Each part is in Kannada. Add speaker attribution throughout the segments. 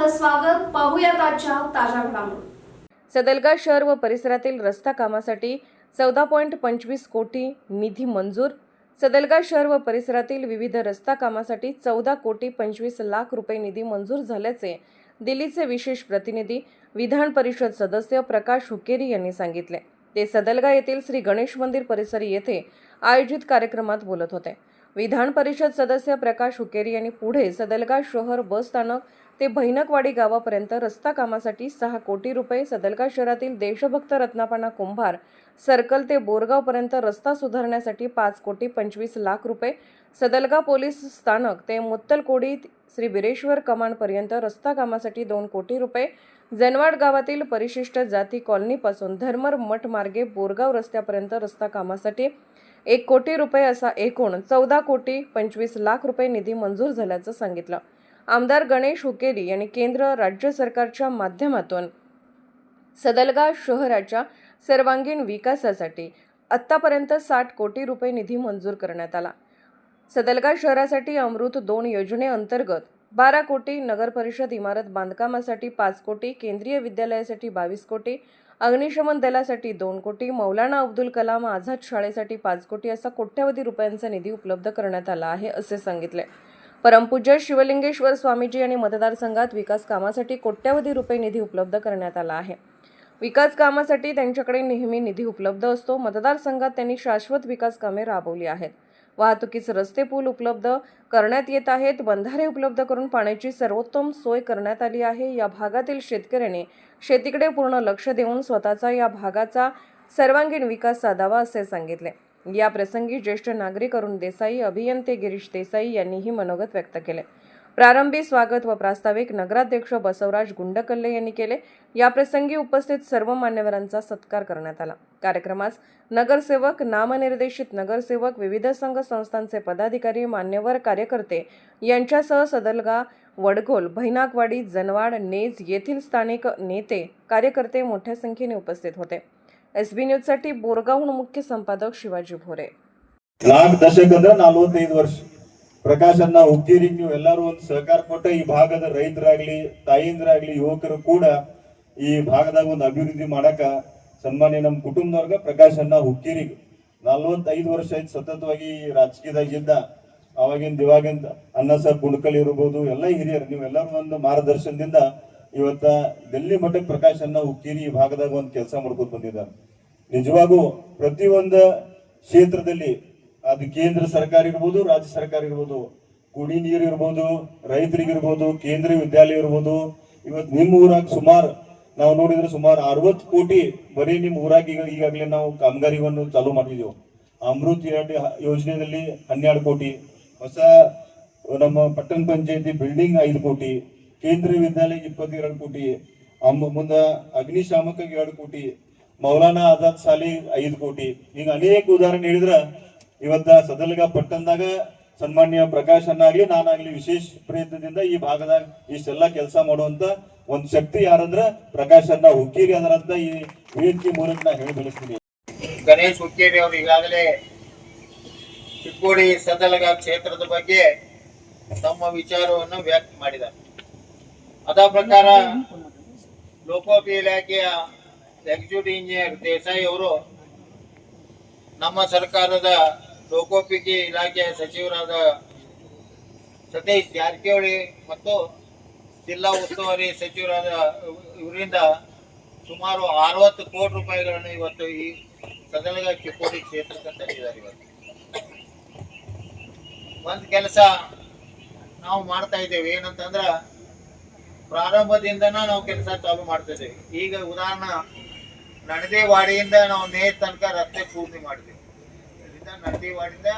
Speaker 1: आपलं स्वागत. पाहूयात आजच्या ताज्या घडामोडी.
Speaker 2: सदलगा शहर व परिसरातील रस्ता कामासाठी 14.25 कोटी निधी मंजूर. सदलगा शहर व परिसरातील विविध रस्ता कामासाठी 14.25 कोटी रुपये निधी मंजूर झाल्याचे दिल्लीचे विशेष प्रतिनिधी विधान परिषद सदस्य प्रकाश हुक्केरी यांनी सांगितले. ते सदलगा येथील श्री गणेश मंदिर परिसर येथे आयोजित कार्यक्रमात बोलत होते. विधान परिषद सदस्य प्रकाश हुक्केरी यांनी पुढे सदलगा शहर बस स्थानक ते भैनकवाडी गावापर्यंत रस्ता कामासाठी 6 कोटी रुपये, सदलगा शहरातील देशभक्त रत्नापना कुंभार सर्कल ते बोरगावपर्यंत रस्ता सुधारण्यासाठी 5.25 कोटी रुपये, सदलगा पोलीस स्थानक ते मुत्तलकोडी श्री बिरेश्वर कमानपर्यंत रस्ता कामासाठी 2 कोटी रुपये, जनवाड गावातील परिशिष्ट जाती कॉलनीपासून धर्मर मठ मार्गे बोरगाव रस्त्यापर्यंत रस्ता कामासाठी 1 कोटी रुपये असा एकूण 14.25 कोटी रुपये निधी मंजूर झाल्याचं सांगितलं. आमदार गणेश हुक्केरी यांनी केंद्र राज्य सरकारच्या माध्यमातून सदलगा शहराच्या सर्वांगीण विकासासाठी आत्तापर्यंत 60 कोटी रुपये निधी मंजूर करण्यात आला. सदलगा शहरासाठी अमृत 2 योजनेअंतर्गत 12 कोटी, नगर परिषद इमारत बांधकामासाठी 5 कोटी, केंद्रीय विद्यालयासाठी 22 कोटी, अग्निशमन दलासाठी 2 कोटी, मौलाना अब्दुल कलाम आझाद शाळेसाठी 5 कोटी असा कोट्यवधी रुपयांचा निधी उपलब्ध करण्यात आला आहे असे सांगितले. परमपूज्य शिवलिंगेश्वर स्वामीजी यांनी मतदारसंघात विकास कामासाठी कोट्यवधी रुपये निधी उपलब्ध करण्यात आला आहे. विकास कामासाठी त्यांच्याकडे नेहमी निधी उपलब्ध असतो. मतदारसंघात त्यांनी शाश्वत विकास कामे राबवली आहेत. वाहतुकीचे रस्ते पूल उपलब्ध करण्यात येत आहेत. बंधारे उपलब्ध करून पाण्याची सर्वोत्तम सोय करण्यात आली आहे. या भागातील शेतकऱ्यांनी शेतीकडे पूर्ण लक्ष देऊन स्वतःचा या भागाचा सर्वांगीण विकास साधावा असे सांगितले. या प्रसंगी ज्येष्ठ नागरिक अरुण देसाई, अभियंते गिरीश देसाई यांनीही मनोगत व्यक्त केले. प्रारंभी स्वागत व प्रास्ताविक नगराध्यक्ष बसवराज गुंडकल्ले यांनी केले. या प्रसंगी उपस्थित सर्व मान्यवरांचा सत्कार करण्यात आला. कार्यक्रमास नगरसेवक, नामनिर्देशित नगरसेवक, विविध संघ संस्थांचे पदाधिकारी, मान्यवर कार्यकर्ते यांच्यासह सदलगा, वडघोल, भैनाकवाडी, जनवाड, नेज येथील स्थानिक नेते, कार्यकर्ते मोठ्या संख्येने उपस्थित होते. SB ನ್ಯೂಸ್साठी बोरगावहून मुख्य संपादक ಶಿವಾಜಿ ಭೋರೆ.
Speaker 3: ದಶಕ ಅಂದ್ರೆ 45 ವರ್ಷ ಪ್ರಕಾಶನ್ನ ಹುಕ್ಕೇರಿಗೆ ನೀವು ಎಲ್ಲರೂ ಒಂದು ಸಹಕಾರ ಕೊಟ್ಟ ಈ ಭಾಗದ ರೈತರಾಗ್ಲಿ, ತಾಯಿಂದರಾಗ್ಲಿ, ಯುವಕರು ಕೂಡ ಈ ಭಾಗದಾಗ ಒಂದು ಅಭಿವೃದ್ಧಿ ಮಾಡಕ ಸನ್ಮಾನ್ಯ ನಮ್ಮ ಕುಟುಂಬದವ್ರಿಗೆ ಪ್ರಕಾಶನ್ನ ಹುಕ್ಕೇರಿಗೆ 45 ವರ್ಷ ಆಯ್ತು ಸತತವಾಗಿ ರಾಜಕೀಯದಾಗ ಇದ್ದ. ಅವಾಗಿಂದ ಇವಾಗಿಂದ ಅನ್ನ ಸಾಹೇಬ್ ಗುಂಡ್ಕಲ್ ಇರ್ಬೋದು, ಎಲ್ಲ ಹಿರಿಯರು ನೀವೆಲ್ಲರೂ ಒಂದು ಮಾರ್ಗದರ್ಶನದಿಂದ ಇವತ್ತ ದಿಲ್ಲಿ ಮಟ್ಟಕ್ಕೆ ಪ್ರಕಾಶನ್ನ ಹುಕ್ಕೇರಿ ಈ ಭಾಗದಾಗ ಒಂದು ಕೆಲಸ ಮಾಡ್ಕೊಂಡು ಬಂದಿದ್ದಾರೆ. ನಿಜವಾಗೂ ಪ್ರತಿಯೊಂದು ಕ್ಷೇತ್ರದಲ್ಲಿ ಅದು ಕೇಂದ್ರ ಸರ್ಕಾರ ಇರ್ಬೋದು, ರಾಜ್ಯ ಸರ್ಕಾರ ಇರ್ಬೋದು, ಕುಡಿ ನೀರು ಇರ್ಬೋದು, ರೈತರಿಗಿರ್ಬೋದು, ಕೇಂದ್ರೀಯ ವಿದ್ಯಾಲಯ ಇರ್ಬೋದು, ಇವತ್ತು ನಿಮ್ಮ ಊರಾಗ ಸುಮಾರು ನಾವು ನೋಡಿದ್ರೆ ಸುಮಾರು 60 ಕೋಟಿ ಬರೀ ನಿಮ್ಮ ಊರಾಗ ಈಗಾಗಲೇ ನಾವು ಕಾಮಗಾರಿಯನ್ನು ಚಾಲೂ ಮಾಡಿದೆವು. ಅಮೃತ್ 2 ಯೋಜನೆಯಲ್ಲಿ 12 ಕೋಟಿ, ಹೊಸ ನಮ್ಮ ಪಟ್ಟಣ ಪಂಚಾಯತಿ ಬಿಲ್ಡಿಂಗ್ 5 ಕೋಟಿ, ಕೇಂದ್ರೀಯ ವಿದ್ಯಾಲಯ 22 ಕೋಟಿ, ಮುಂದ ಅಗ್ನಿಶಾಮಕ 2 ಕೋಟಿ, ಮೌಲಾನಾ ಆಜಾದ್ ಶಾಲೆ 5 ಕೋಟಿ. ಈಗ ಅನೇಕ ಉದಾಹರಣೆ ಹೇಳಿದ್ರ ಇವತ್ತ ಸದಲಗ ಪಟ್ಟಣದಾಗ ಸನ್ಮಾನ್ಯ ಪ್ರಕಾಶ್ ಅನ್ನಾಗ್ಲಿ ನಾನಾಗ್ಲಿ ವಿಶೇಷ ಪ್ರಯತ್ನದಿಂದ ಈ ಭಾಗದಾಗ ಇಷ್ಟೆಲ್ಲ ಕೆಲಸ ಮಾಡುವಂತ ಒಂದು ಶಕ್ತಿ ಯಾರಂದ್ರ ಪ್ರಕಾಶ್ ಅನ್ನ ಹುಕ್ಕೇರಿ ಅದರಂತ ಈ ವೇದಿಕೆ ಮೂಲಕ ನಾ ಹೇಳಿ ಬೆಳೆಸ್ತೀನಿ.
Speaker 4: ಗಣೇಶ್ ಹುಕ್ಕೇರಿ ಅವರು ಈಗಾಗಲೇ ಚಿಕ್ಕೋಡಿ ಸದಲಗ ಕ್ಷೇತ್ರದ ಬಗ್ಗೆ ತಮ್ಮ ವಿಚಾರವನ್ನು ವ್ಯಕ್ತ ಮಾಡಿದ್ದಾರೆ. ಅದ ಪ್ರಕಾರ ಲೋಕೋಪಯೋಗಿ ಇಲಾಖೆಯ ಎಕ್ಸಿಕ್ಯೂಟಿವ್ ಇಂಜಿನಿಯರ್ ದೇಸಾಯಿ ಅವರು ನಮ್ಮ ಸರ್ಕಾರದ ಲೋಕೋಪಯೋಗಿ ಇಲಾಖೆಯ ಸಚಿವರಾದ ಸತೀಶ್ ಜಾರಕಿಹೊಳಿ ಮತ್ತು ಜಿಲ್ಲಾ ಉಸ್ತುವಾರಿ ಸಚಿವರಾದ ಇವರಿಂದ ಸುಮಾರು 60 ಕೋಟಿ ರೂಪಾಯಿಗಳನ್ನು ಇವತ್ತು ಈ ಸದಲಗ ಚಿಕ್ಕೋಡಿ ಕ್ಷೇತ್ರಕ್ಕೆ ತಂದಿದ್ದಾರೆ. ಇವತ್ತು ಒಂದು ಕೆಲಸ ನಾವು ಮಾಡ್ತಾ ಇದ್ದೇವೆ, ಏನಂತಂದ್ರೆ ಪ್ರಾರಂಭದಿಂದನ ನಾವು ಕೆಲಸ ಚಾಲು ಮಾಡ್ತಾ ಇದ್ದೇವೆ. ಈಗ ಉದಾಹರಣೆ ನಡದೇವಾಡಿಯಿಂದ ನಾವು ನೇರ್ ತನಕ ರಸ್ತೆ ಪೂರ್ತಿ ಮಾಡಿದ್ದೇವೆ. ನಡದೇವಾಡಿಯಿಂದ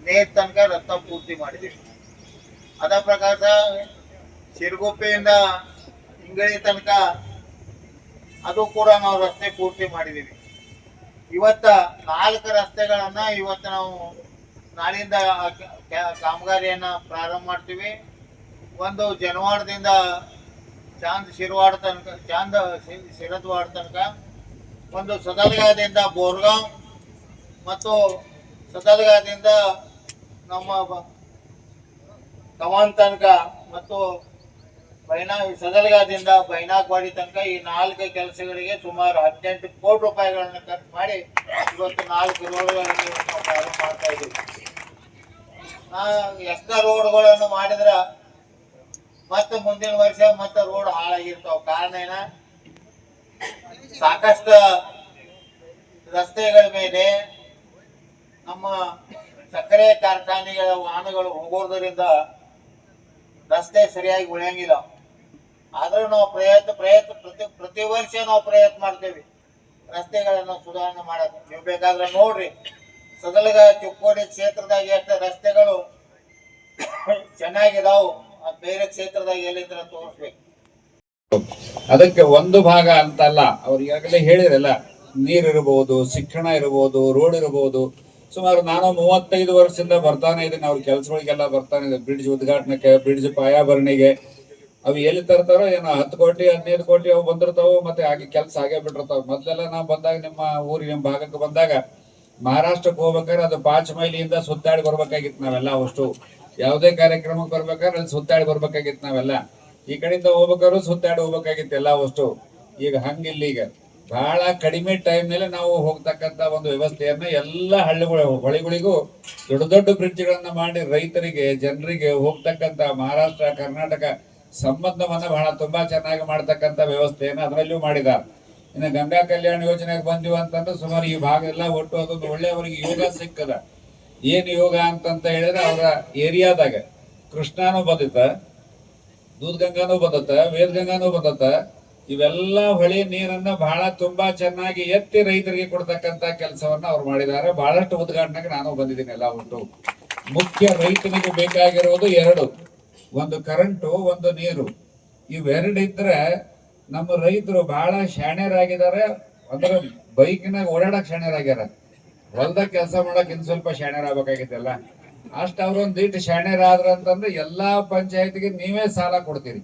Speaker 4: ನೇರ್ ತನಕ ರಸ್ತೆ ಪೂರ್ತಿ ಮಾಡಿದ್ದೇವೆ. ಅದ ಪ್ರಕಾರ ಸಿರುಗುಪ್ಪೆಯಿಂದ ಇಂಗಳಿ ತನಕ ಅದು ಕೂಡ ನಾವು ರಸ್ತೆ ಪೂರ್ತಿ ಮಾಡಿದ್ದೀವಿ. ಇವತ್ತ 4 ರಸ್ತೆಗಳನ್ನ ಇವತ್ತು ನಾವು ನಾಳೆಯಿಂದ ಕಾಮಗಾರಿಯನ್ನ ಪ್ರಾರಂಭ ಮಾಡ್ತೀವಿ. ಒಂದು ಜನವಾಡದಿಂದ ಶಿರವಾಡ ತನಕ, ಶಿರದ್ವಾಡ ತನಕ, ಒಂದು ಸದಲಗಾದಿಂದ ಬೋರ್ಗಾಂವ್ ಮತ್ತು ಸದಲಗಾದಿಂದ ನಮ್ಮ ಕವಾನ್ ತನಕ ಮತ್ತು ಸದಲಗಾದಿಂದ ಬೈನಾಕ್ವಾಡಿ ತನಕ ಈ 4 ಕೆಲಸಗಳಿಗೆ ಸುಮಾರು 18 ಕೋಟಿ ರೂಪಾಯಿಗಳನ್ನು ಖರ್ಚು ಮಾಡಿ ಇವತ್ತು 4 ರೋಡ್ಗಳನ್ನು ನಾವು ಪ್ರಾರಂಭ ಮಾಡ್ತಾ ಇದ್ದೀವಿ. ಎಷ್ಟ ರೋಡ್ಗಳನ್ನು ಮಾಡಿದ್ರ ಮತ್ತೆ ಮುಂದಿನ ವರ್ಷ ಮತ್ತೆ ರೋಡ್ ಹಾಳಾಗಿರ್ತಾವ. ಕಾರಣ ಏನ, ಸಾಕಷ್ಟು ರಸ್ತೆಗಳ ಮೇಲೆ ನಮ್ಮ ಸಕ್ಕರೆ ಕಾರ್ಖಾನೆಗಳ ವಾಹನಗಳು ಹೋಗೋದ್ರಿಂದ ರಸ್ತೆ ಸರಿಯಾಗಿ ಉಳಿಯಂಗಿಲ್ಲ. ಆದ್ರೂ ನಾವು ಪ್ರತಿ ವರ್ಷ ನಾವು ಪ್ರಯತ್ನ ಮಾಡ್ತೇವೆ ರಸ್ತೆಗಳನ್ನು ಸುಧಾರಣೆ ಮಾಡಕ್ಕೆ. ನೀವು ಬೇಕಾದ್ರೆ ನೋಡ್ರಿ, ಸದಲಗ ಚಿಕ್ಕೋಡಿ ಕ್ಷೇತ್ರದಾಗ ಎಷ್ಟು ರಸ್ತೆಗಳು ಚೆನ್ನಾಗಿದಾವು, ಅದು ಬೇರೆ ಕ್ಷೇತ್ರದಾಗ ಎಲ್ಲಿದ್ರ ತೋರಿಸ್ಬೇಕು.
Speaker 5: ಅದಕ್ಕೆ ಒಂದು ಭಾಗ ಅಂತಲ್ಲ, ಅವ್ರು ಈಗಾಗಲೇ ಹೇಳಿರಲ್ಲ, ನೀರಿರಬಹುದು, ಶಿಕ್ಷಣ ಇರಬಹುದು, ರೋಡ್ ಇರಬಹುದು. ಸುಮಾರು ನಾನು 35 ವರ್ಷದಿಂದ ಬರ್ತಾನೆ ಇದ್ದೀನಿ ಅವ್ರ ಕೆಲಸಗಳಿಗೆಲ್ಲ ಬರ್ತಾನೆ ಇದೆ. ಬ್ರಿಡ್ಜ್ ಉದ್ಘಾಟನೆಗೆ, ಬ್ರಿಡ್ಜ್ ಪಾಯಾಭರಣಿಗೆ ಅವು ಎಲ್ಲಿ ತರ್ತಾರೋ ಏನೋ 10 ಕೋಟಿ 15 ಕೋಟಿ ಅವು ಬಂದಿರ್ತಾವ. ಮತ್ತೆ ಹಾಗೆ ಕೆಲಸ ಆಗೇ ಬಿಟ್ಟಿರ್ತಾವ. ಮೊದ್ಲೆಲ್ಲ ನಾವು ಬಂದಾಗ ನಿಮ್ಮ ಊರಿಗೆ ನಿಮ್ಮ ಭಾಗಕ್ಕೆ ಬಂದಾಗ ಮಹಾರಾಷ್ಟ್ರಕ್ಕೆ ಹೋಗ್ಬೇಕಾದ್ರೆ ಅದು 5 ಮೈಲಿಯಿಂದ ಸುತ್ತಾಡಿ ಬರ್ಬೇಕಾಗಿತ್ತು ನಾವೆಲ್ಲ. ಅಷ್ಟು ಯಾವುದೇ ಕಾರ್ಯಕ್ರಮಕ್ಕೆ ಬರ್ಬೇಕಾದ್ರೆ ಅಲ್ಲಿ ಸುತ್ತಾಡಿ ಬರ್ಬೇಕಾಗಿತ್ತು ನಾವೆಲ್ಲ. ಈ ಕಡೆಯಿಂದ ಹೋಗ್ಬೇಕಾದ್ರು ಸುತ್ತಾಡಿ ಹೋಗ್ಬೇಕಾಗಿತ್ತು ಎಲ್ಲ ಅಷ್ಟು. ಈಗ ಹಂಗಿಲ್ಲ, ಈಗ ಬಹಳ ಕಡಿಮೆ ಟೈಮ್ ನಲ್ಲಿ ನಾವು ಹೋಗ್ತಕ್ಕಂತ ಒಂದು ವ್ಯವಸ್ಥೆಯನ್ನ ಎಲ್ಲ ಹೊಳಿಗಳಿಗೂ ದೊಡ್ಡ ದೊಡ್ಡ ಬ್ರಿಡ್ಜ್ಗಳನ್ನ ಮಾಡಿ ರೈತರಿಗೆ, ಜನರಿಗೆ ಹೋಗ್ತಕ್ಕಂತ ಮಹಾರಾಷ್ಟ್ರ ಕರ್ನಾಟಕ ಸಂಬಂಧವನ್ನ ಬಹಳ ತುಂಬಾ ಚೆನ್ನಾಗಿ ಮಾಡ್ತಕ್ಕಂತ ವ್ಯವಸ್ಥೆಯನ್ನ ಅದರಲ್ಲೂ ಮಾಡಿದ್ದಾರೆ. ಇನ್ನು ಗಂಗಾ ಕಲ್ಯಾಣ ಯೋಜನೆಗೆ ಬಂದಿವ ಅಂತಂದ್ರೆ ಸುಮಾರು ಈ ಭಾಗ ಎಲ್ಲ ಒಟ್ಟು ಅದೊಂದು ಒಳ್ಳೆ ಅವರಿಗೆ ಯೋಗ ಸಿಕ್ಕದ. ಏನ್ ಯೋಗ ಅಂತಂತ ಹೇಳಿದ್ರೆ ಅವರ ಏರಿಯಾದಾಗ ಕೃಷ್ಣಾನು ಬಂದಿತ್ತ, ದೂದ್ಗಂಗಾನು ಬಂದತ್ತ, ವೇದಗಂಗಾನು ಬಂದತ್ತ. ಇವೆಲ್ಲ ಹೊಳೆ ನೀರನ್ನ ಬಹಳ ತುಂಬಾ ಚೆನ್ನಾಗಿ ಎತ್ತಿ ರೈತರಿಗೆ ಕೊಡ್ತಕ್ಕಂತ ಕೆಲಸವನ್ನ ಅವ್ರು ಮಾಡಿದ್ದಾರೆ. ಬಹಳಷ್ಟು ಉದ್ಘಾಟನೆಗೆ ನಾನು ಬಂದಿದ್ದೀನಿ ಎಲ್ಲ ಒಟ್ಟು. ಮುಖ್ಯ ರೈತನಿಗೆ ಬೇಕಾಗಿರುವುದು 2, ಒಂದು ಕರೆಂಟು, ಒಂದು ನೀರು. ಇವೆರಡು ಇದ್ರೆ ನಮ್ಮ ರೈತರು ಬಹಳ ಶಾಣ್ಯರಾಗಿದ್ದಾರೆ. ಅಂದ್ರೆ ಬೈಕಿನಾಗ ಓಡಾಡಕ್ ಶಾಣ್ಯರಾಗ್ಯಾರ, ಹೊಲ್ದಾಗ ಕೆಲಸ ಮಾಡಕ್ ಇನ್ ಸ್ವಲ್ಪ ಶಾಣ್ಯರಾಗಬೇಕಾಗಿತ್ತಲ್ಲ. ಅಷ್ಟು ಅವ್ರೊಂದಿಟ್ಟು ಶಾಣ್ಯರಾದ್ರ ಅಂತಂದ್ರೆ ಎಲ್ಲಾ ಪಂಚಾಯತಿಗೆ ನೀವೇ ಸಾಲ ಕೊಡ್ತೀರಿ.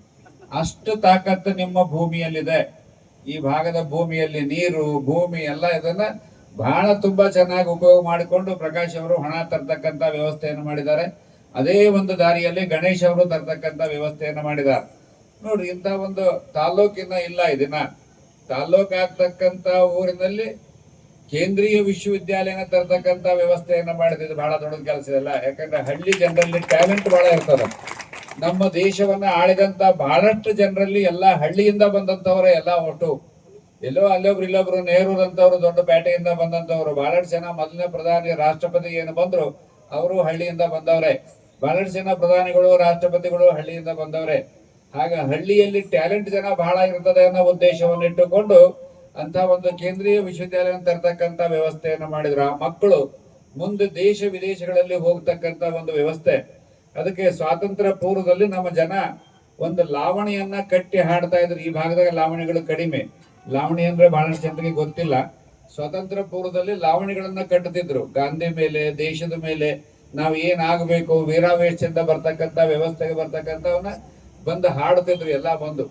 Speaker 5: ಅಷ್ಟು ತಾಕತ್ತು ನಿಮ್ಮ ಭೂಮಿಯಲ್ಲಿದೆ. ಈ ಭಾಗದ ಭೂಮಿಯಲ್ಲಿ ನೀರು, ಭೂಮಿ ಎಲ್ಲ ಇದನ್ನ ಬಹಳ ತುಂಬಾ ಚೆನ್ನಾಗಿ ಉಪಯೋಗ ಮಾಡಿಕೊಂಡು ಪ್ರಕಾಶ್ ಅವರು ಹಣ ತರ್ತಕ್ಕಂತ ವ್ಯವಸ್ಥೆಯನ್ನು ಮಾಡಿದ್ದಾರೆ. ಅದೇ ಒಂದು ದಾರಿಯಲ್ಲಿ ಗಣೇಶ್ ಅವರು ತರ್ತಕ್ಕಂತ ವ್ಯವಸ್ಥೆಯನ್ನು ಮಾಡಿದ್ದಾರೆ. ನೋಡ್ರಿ, ಇಂಥ ಒಂದು ತಾಲ್ಲೂಕಿನ ಇಲ್ಲ, ಇದನ್ನ ತಾಲ್ಲೂಕು ಆಗ್ತಕ್ಕಂತ ಊರಿನಲ್ಲಿ ಕೇಂದ್ರೀಯ ವಿಶ್ವವಿದ್ಯಾಲಯನ ತರ್ತಕ್ಕಂತ ವ್ಯವಸ್ಥೆಯನ್ನ ಮಾಡಿದ್ರೆ ಬಹಳ ದೊಡ್ಡ ಕೆಲಸ ಇಲ್ಲ. ಯಾಕಂದ್ರೆ ಹಳ್ಳಿ ಜನರಲ್ಲಿ ಟ್ಯಾಲೆಂಟ್ ಬಹಳ ಇರ್ತದೆ. ನಮ್ಮ ದೇಶವನ್ನ ಆಳಿದಂತ ಬಹಳಷ್ಟು ಜನರಲ್ಲಿ ಎಲ್ಲ ಹಳ್ಳಿಯಿಂದ ಬಂದಂತವ್ರೆ ಎಲ್ಲ ಒಟ್ಟು. ಎಲ್ಲೋ ಅಲ್ಲೊಬ್ರು ಇಲ್ಲೊಬ್ರು ನೆಹರೂರಂತವ್ರು ದೊಡ್ಡ ಪೇಟೆಯಿಂದ ಬಂದಂತವ್ರು. ಬಹಳಷ್ಟು ಜನ ಮೊದಲನೇ ಪ್ರಧಾನಿ ರಾಷ್ಟ್ರಪತಿ ಏನು ಬಂದ್ರು ಅವರು ಹಳ್ಳಿಯಿಂದ ಬಂದವ್ರೆ. ಬಹಳಷ್ಟು ಜನ ಪ್ರಧಾನಿಗಳು, ರಾಷ್ಟ್ರಪತಿಗಳು ಹಳ್ಳಿಯಿಂದ ಬಂದವ್ರೆ. ಹಾಗ ಹಳ್ಳಿಯಲ್ಲಿ ಟ್ಯಾಲೆಂಟ್ ಜನ ಬಹಳ ಇರ್ತದೆ ಅನ್ನೋ ಉದ್ದೇಶವನ್ನು ಇಟ್ಟುಕೊಂಡು ಅಂತ ಒಂದು ಕೇಂದ್ರೀಯ ವಿಶ್ವವಿದ್ಯಾಲಯ ತರ್ತಕ್ಕಂತ ವ್ಯವಸ್ಥೆಯನ್ನು ಮಾಡಿದ್ರು. ಆ ಮಕ್ಕಳು ಮುಂದೆ ದೇಶ ವಿದೇಶಗಳಲ್ಲಿ ಹೋಗ್ತಕ್ಕಂತ ಒಂದು ವ್ಯವಸ್ಥೆ. ಅದಕ್ಕೆ ಸ್ವಾತಂತ್ರ್ಯ ಪೂರ್ವದಲ್ಲಿ ನಮ್ಮ ಜನ ಒಂದು ಲಾವಣಿಯನ್ನ ಕಟ್ಟಿ ಹಾಡ್ತಾ ಇದ್ರು. ಈ ಭಾಗದಾಗ ಲಾವಣಿಗಳು ಕಡಿಮೆ. ಲಾವಣಿ ಅಂದ್ರೆ ಬಹಳಷ್ಟು ಜನರಿಗೆ ಗೊತ್ತಿಲ್ಲ. ಸ್ವಾತಂತ್ರ್ಯ ಪೂರ್ವದಲ್ಲಿ ಲಾವಣಿಗಳನ್ನ ಕಟ್ಟುತ್ತಿದ್ರು. ಗಾಂಧಿ ಮೇಲೆ, ದೇಶದ ಮೇಲೆ ನಾವು ಏನಾಗಬೇಕು, ವೀರಾವೇಶದಿಂದ ಬರ್ತಕ್ಕಂಥ ವ್ಯವಸ್ಥೆಗೆ ಬರ್ತಕ್ಕಂಥವನ್ನ ಬಂದು ಹಾಡುತ್ತಿದ್ರು. ಎಲ್ಲ ಬಂದು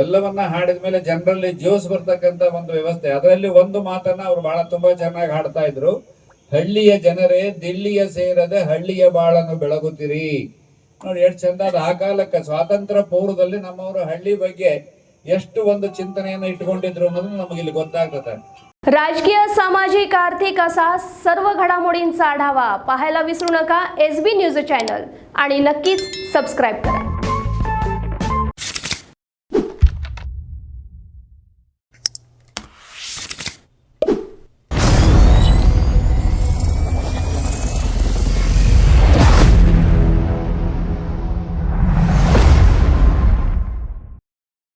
Speaker 5: ಎಲ್ಲವನ್ನ ಹಾಡಿದ ಮೇಲೆ ಜನರಲ್ಲಿ ಜೋಶ್ ಬರ್ತಕ್ಕಂಥ ಒಂದು ವ್ಯವಸ್ಥೆ. ಅದರಲ್ಲಿ ಒಂದು ಮಾತನ್ನ ಅವ್ರು ಬಹಳ ತುಂಬಾ ಚೆನ್ನಾಗಿ ಹಾಡ್ತಾ ಇದ್ರು. ಹಳ್ಳಿಯ ಜನರೇ ದಿಲ್ಲಿಯ ಸೇರದೆ ಹಳ್ಳಿಯ ಬಾಳನ್ನು ಬೆಳಗುತ್ತೀರಿ. ನೋಡಿ ಎಷ್ಟು ಚಂದ ಅದು. ಆ ಕಾಲಕ್ಕೆ ಸ್ವಾತಂತ್ರ್ಯ ಪೂರ್ವದಲ್ಲಿ ನಮ್ಮವರು ಹಳ್ಳಿ ಬಗ್ಗೆ ಎಷ್ಟು ಒಂದು चिंतनेಯನ್ನು ಇಟ್ಟುಕೊಂಡಿದ್ರು ಅನ್ನೋದು ನಮಗೆ ಇಲ್ಲಿ ಗೊತ್ತಾಗ್ತದೆ.
Speaker 1: राजकीय, सामाजिक, आर्थिक असा सर्व घडामोडींचा आढावा पाहायला विसरू नका SB न्यूज चॅनल आणि नक्कीच सबस्क्राईब करा.